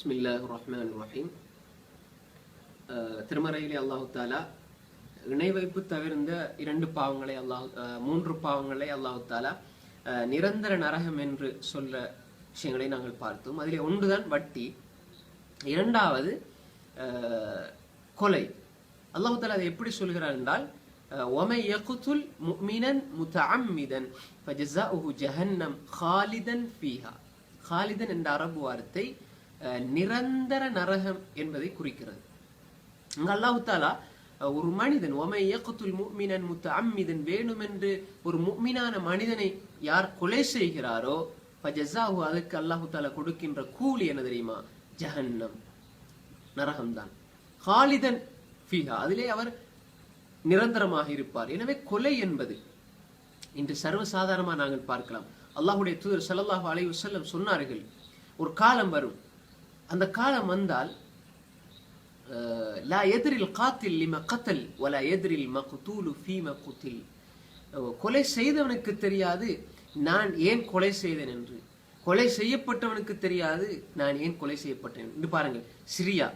பிஸ்மில்லாஹிர் ரஹ்மானிர் ரஹீம். திருமறையிலே அல்லாஹு தாலா இணை வைப்பு தவிர்ந்த மூன்று பாவங்களை அல்லாஹு தாலா நிரந்தர நரகம் என்று சொல்ல விஷயங்களை நாங்கள் பார்த்தோம். அதிலே ஒன்றுதான் வட்டி, இரண்டாவது கொலை. அல்லாஹு தாலா அதை எப்படி சொல்கிறார் என்றால், وَمَنْ يَقْتُلْ مُؤْمِنًا مُتَعَمِّدًا فَجَزَاؤُهُ جَهَنَّمُ خَالِدًا فِيهَا. காலிதன் என்ற அரபு வார்த்தை நிரந்தர நரகம் என்பதை குறிக்கிறது. அங்கு அல்லாஹு தாலா ஒரு மனிதன் وَمَنْ يَقْتُلْ مُؤْمِنًا مُتَعَمِّدًا வேண்டுமென்று ஒரு முஃமினான மனிதனை யார் கொலை செய்கிறாரோ فَجَزَاؤُهُ அதுக்கு அல்லாஹு தாலா கொடுக்கின்ற கூலி என்ன தெரியுமா? ஜஹன்னம், நரகம்தான். காலிதன் ஃபீஹா, அதிலே அவர் நிரந்தரமாக இருப்பார். எனவே கொலை என்பது இன்று சர்வசாதாரணமாக நாங்கள் பார்க்கலாம். அல்லாஹுடைய தூதர் ஸல்லல்லாஹு அலைஹி வஸல்லம் சொன்னார்கள், ஒரு காலம் வரும், அந்த காலம் வந்தால் லா யத்ரில் காத்தில் லிமா கத்தல் வலா யத்ரில் மக்தூலு ஃபீமா குத்தில். கொலை செய்தவனுக்கு தெரியாது நான் ஏன் கொலை செய்தேன் என்று, கொலை செய்யப்பட்டவனுக்கு தெரியாது நான் ஏன் கொலை செய்யப்பட்டேன் என்று. பாருங்கள், சிரியா,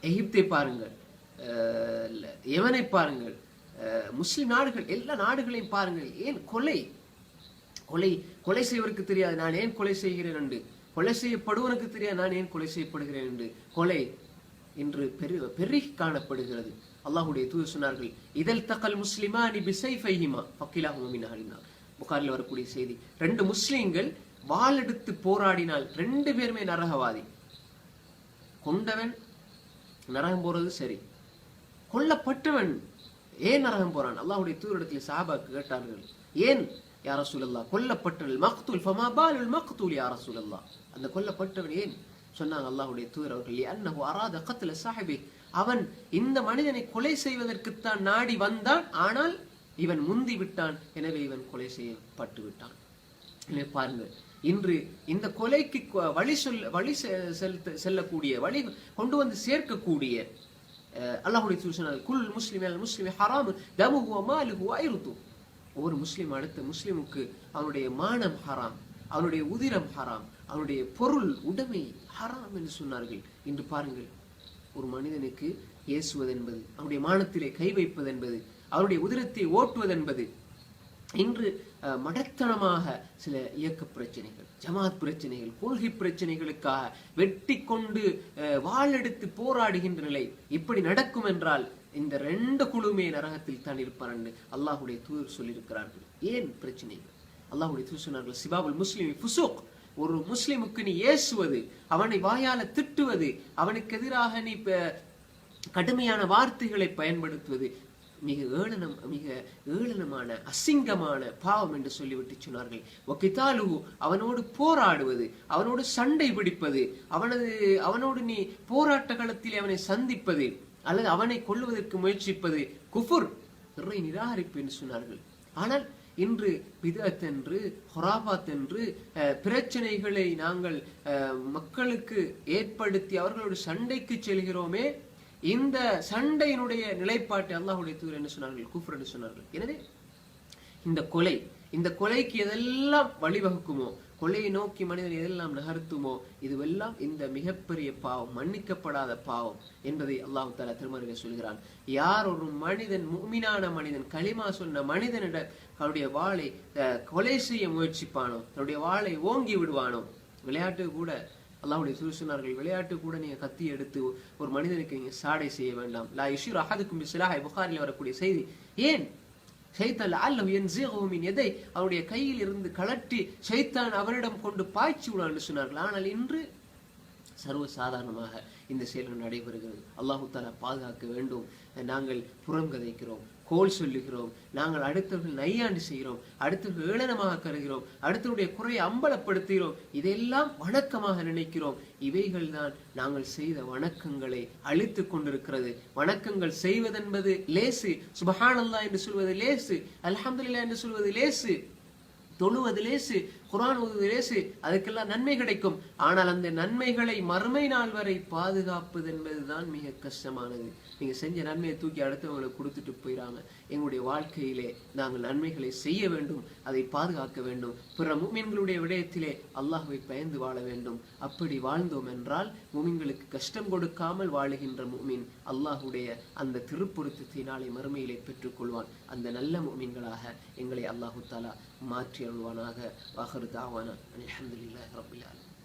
எகிப்தை பாருங்கள், யமனை பாருங்கள், முஸ்லிம் நாடுகள், எல்லா நாடுகளையும் பாருங்கள். ஏன் கொலை கொலை கொலை செய்வதற்கு தெரியாது நான் ஏன் கொலை செய்கிறேன் என்று, கொலை செய்யப்படுவனுக்கு தெரியாது நான் ஏன் கொலை செய்யப்படுகிறேன் என்று. கொலை இன்று பெருகி காணப்படுகிறது. அல்லாஹுடைய தூதர் சொன்னார்கள், இதல் தகல் முஸ்லிமானி பிசைஃபைஹிமா ஃபக்கிலாஹுமா மின் அஹ்லின். புகாரில் வரக்கூடிய செய்தி, ரெண்டு முஸ்லிம்கள் வாள் எடுத்து போராடினால் ரெண்டு பேருமே நரகவாதி. கொண்டவன் நரகம் போறது சரி, கொல்லப்பட்டவன் ஏன் நரகம் போறான்? அல்லாஹ்வுடைய தூதரிடத்தில் சஹாபாக்கள் கேட்டார்கள், ஏன் யா ரசூலல்லாஹ் கொல்லப்பட்டவன் மக்தூல் ஃபமா பாலுல் மக்தூல் யா ரசூலல்லாஹ், அந்த கொல்லப்பட்டவன் ஏன்? சொன்னாங்க அல்லாஹ்வுடைய தூதர் அவர்கள், அன்னஹு அராத கத்ல ஸாஹிபி, அவன் இந்த மனிதனை கொலை செய்வதற்குத்தான் நாடி வந்தான், ஆனால் இவன் முந்தி விட்டான், எனவே இவன் கொலை செய்யப்பட்டு விட்டான். எனவே பாருங்கள், இன்று இந்த கொலைக்கு வழி செல்லக்கூடிய, வழி கொண்டு வந்து சேர்க்கக்கூடிய அல்லாஹ்வுடைய தூதர் சொன்னார்கள், குல் முஸ்லிம் அல் முஸ்லிமி ஹராம் தமுஹு வ மாலுஹு வ இர்து. ஒரு முஸ்லிம் அடுத்த முஸ்லிமுக்கு அவனுடைய மானம் ஹராம், அவனுடைய உதிரம் ஹராம், அவனுடைய பொருள் உடைமை ஹராம் என்று சொன்னார்கள். இன்று பாருங்கள், ஒரு மனிதனுக்கு ஏசுவது என்பது, அவனுடைய மானத்திலே கை வைப்பது என்பது, அவருடைய உதிரத்தை ஓட்டுவது என்பது இன்று மடத்தனமாக சில இயக்க பிரச்சனைகள், ஜமாத் பிரச்சனைகள், கொள்கை பிரச்சனைகளுக்காக வெட்டி கொண்டு வாளெடுத்து போராடுகின்ற நிலை இப்படி நடக்கும் என்றால் இந்த ரெண்டு குழுமே நரகத்தில் தான் இருப்பார் என்று அல்லாஹுடைய தூதர் சொல்லியிருக்கிறார்கள். ஏன் பிரச்சனைகள்? அல்லாஹுடைய தூதர் சொன்னார்கள், சிபாபுல் முஸ்லிமி ஃபுசூக், ஒரு முஸ்லிமுக்கு நீ ஏசுவது, அவனை வாயால திட்டுவது, அவனுக்கு எதிராக நீ கடுமையான வார்த்தைகளை பயன்படுத்துவது மிக ஏளனமான அசிங்கமான பாவம் என்று சொல்லிவிட்டு சொன்னார்கள். வகிதாலுஹு, அவனோடு போராடுவது, அவனோடு சண்டை பிடிப்பது, அவனோடு நீ போராட்ட களத்தில் அவனை சந்திப்பது அல்லது அவனை கொல்லுவதற்கு முயற்சிப்பது குஃபுர், இறை நிராகரிப்பு என்று சொன்னார்கள். ஆனால் இன்று பிதஅத் என்று, ஹுராஃபாத் என்று பிரச்சனைகளை நாங்கள் மக்களுக்கு ஏற்படுத்தி அவர்களோடு சண்டைக்கு செல்கிறோமே, இந்த சண்டையினுடைய நிலைப்பாட்டை அல்லாஹ்வுடைய தூதர் என்ன சொன்னார்கள்? குஃப்ர் என்று சொன்னார்கள். எனவே இந்த கொலைக்கு எதெல்லாம் வழிவகுக்குமோ, கொலையை நோக்கி மனிதன் எதெல்லாம் நகர்த்துமோ, இதுவெல்லாம் இந்த மிகப்பெரிய பாவம், மன்னிக்கப்படாத பாவம் என்பதை அல்லாஹ் தஆலா திருமறையிலே சொல்கிறான். யார் ஒரு மனிதன், முஃமினான மனிதன், கலிமா சொன்ன மனிதனிட அவருடைய வாளை கொலை செய்ய முயற்சிப்பானோ, தன்னுடைய வாளை ஓங்கி விடுவானோ, விளையாட்டு கூட அல்லாஹ்வுடைய தூதர் சொன்னார்கள், விளையாட்டு கூட நீங்க கத்தி எடுத்து ஒரு மனிதனுக்கு நீங்க சாடை செய்ய வேண்டாம். லா யுஷிரு அஹதுக்கும் பிஸ்ஸலாஹி, புகாரில் வரக்கூடிய செய்தி. ஏன்? ஷைத்தான் லஅல்லஹு யன்ஸிஹு மின் யதை, அவருடைய கையில் இருந்து கலட்டி ஷைத்தான் அவரிடம் கொண்டு பாய்ச்சி விடுவான்னு சொன்னார்கள். ஆனால் இன்று சர்வசாதாரணமாக இந்த செயல்கள் நடைபெறுகிறது. அல்லாஹு தஆலா பாதுகாக்க வேண்டும். நாங்கள் புறம் கதைக்கிறோம், கோல் சொல்லுகிறோம், நாங்கள் அடுத்தவர்கள் நையாண்டி செய்கிறோம், அடுத்தவர்கள் ஏளனமாக கருகிறோம், அடுத்தவருடைய குறையை அம்பலப்படுத்துகிறோம், இதெல்லாம் வணக்கமாக நினைக்கிறோம். இவைகள் தான் நாங்கள் செய்த வணக்கங்களை அழித்து கொண்டிருக்கிறது. வணக்கங்கள் செய்வதென்பது லேசு, சுப்ஹானல்லாஹ் என்று சொல்வது லேசு, அல்ஹம்துலில்லாஹ் என்று சொல்வது லேசு, தொழுவது லேசு, குர்ஆன் ஓதுவது லேசு, அதுக்கெல்லாம் நன்மை கிடைக்கும். ஆனால் அந்த நன்மைகளை மறுமை நாள் வரை பாதுகாப்பது என்பதுதான் மிக கஷ்டமானது. நீங்க செஞ்ச நன்மையை தூக்கி அடுத்தவங்களுக்கு கொடுத்துட்டு போயிடாம எங்களுடைய வாழ்க்கையிலே நாங்கள் நன்மைகளை செய்ய வேண்டும், அதை பாதுகாக்க வேண்டும். பிற முஃமின்களுடைய விடயத்திலே அல்லாஹ்வை பயந்து வாழ வேண்டும். அப்படி வாழ்ந்தோம் என்றால் முஃமின்களுக்கு கஷ்டம் கொடுக்காமல் வாழுகின்ற முஃமின் அல்லாஹ்வுடைய அந்த திருப்பொருத்தத்தை நாளை மறுமையிலே பெற்றுக்கொள்வான். அந்த நல்ல முஃமின்களாக எங்களை அல்லாஹு தஆலா மாற்றி அருள்வானாக. வாஹிரு தாவானா அல்ஹம்துலில்லாஹி ரப்பில் ஆலமீன்.